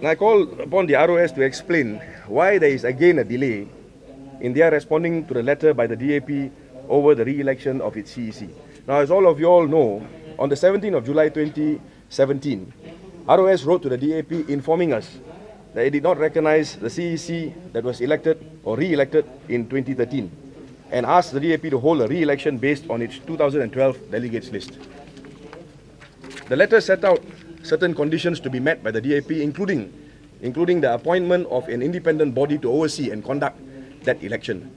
I call upon the ROS to explain why there is again a delay in their responding to the letter by the DAP over the re-election of its CEC. Now, as all of you all know, on the 17th of July 2017, ROS wrote to the DAP informing us that it did not recognize the CEC that was elected or re-elected in 2013 and asked the DAP to hold a re-election based on its 2012 delegates list. The letter set out certain conditions to be met by the DAP, including the appointment of an independent body to oversee and conduct that election.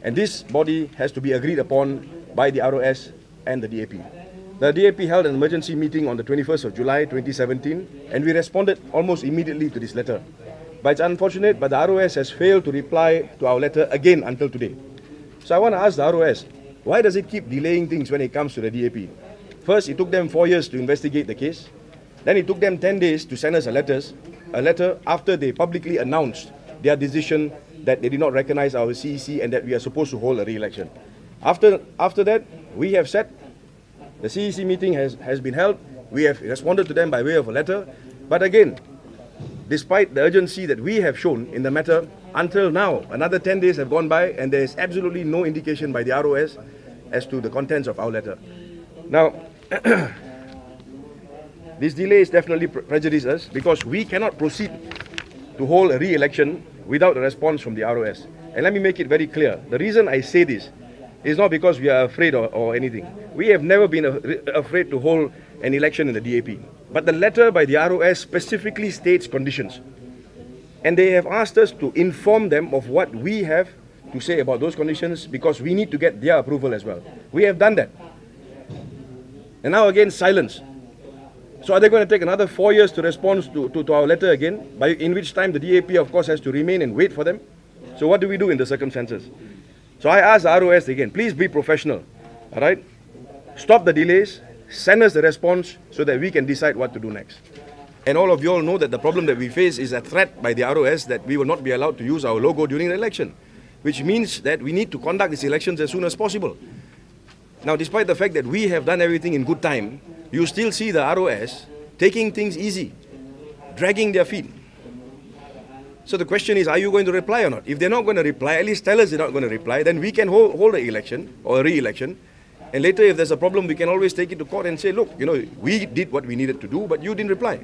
And this body has to be agreed upon by the ROS and the DAP. The DAP held an emergency meeting on the 21st of July 2017, and we responded almost immediately to this letter. But it's unfortunate, but the ROS has failed to reply to our letter again until today. So I want to ask the ROS, why does it keep delaying things when it comes to the DAP? First, it took them 4 years to investigate the case. Then it took them 10 days to send us a letter after they publicly announced their decision that they did not recognize our CEC and that we are supposed to hold a re-election. After that, we have said the CEC meeting has been held. We have responded to them by way of a letter. But again, despite the urgency that we have shown in the matter, until now, another 10 days have gone by and there is absolutely no indication by the ROS as to the contents of our letter. Now, this delay is definitely prejudices us because we cannot proceed to hold a re-election without a response from the ROS. And let me make it very clear. The reason I say this is not because we are afraid or anything. We have never been afraid to hold an election in the DAP. But the letter by the ROS specifically states conditions. And they have asked us to inform them of what we have to say about those conditions because we need to get their approval as well. We have done that. And now again, silence. So are they going to take another 4 years to respond to our letter again, in which time the DAP, of course, has to remain and wait for them? So what do we do in the circumstances? So I ask the ROS again, please be professional, all right? Stop the delays, send us the response so that we can decide what to do next. And all of you all know that the problem that we face is a threat by the ROS that we will not be allowed to use our logo during the election, which means that we need to conduct these elections as soon as possible. Now, despite the fact that we have done everything in good time, you still see the ROS taking things easy, dragging their feet. So the question is, are you going to reply or not? If they're not going to reply, at least tell us they're not going to reply, then we can hold an election or a re-election. And later, if there's a problem, we can always take it to court and say, look, we did what we needed to do, but you didn't reply.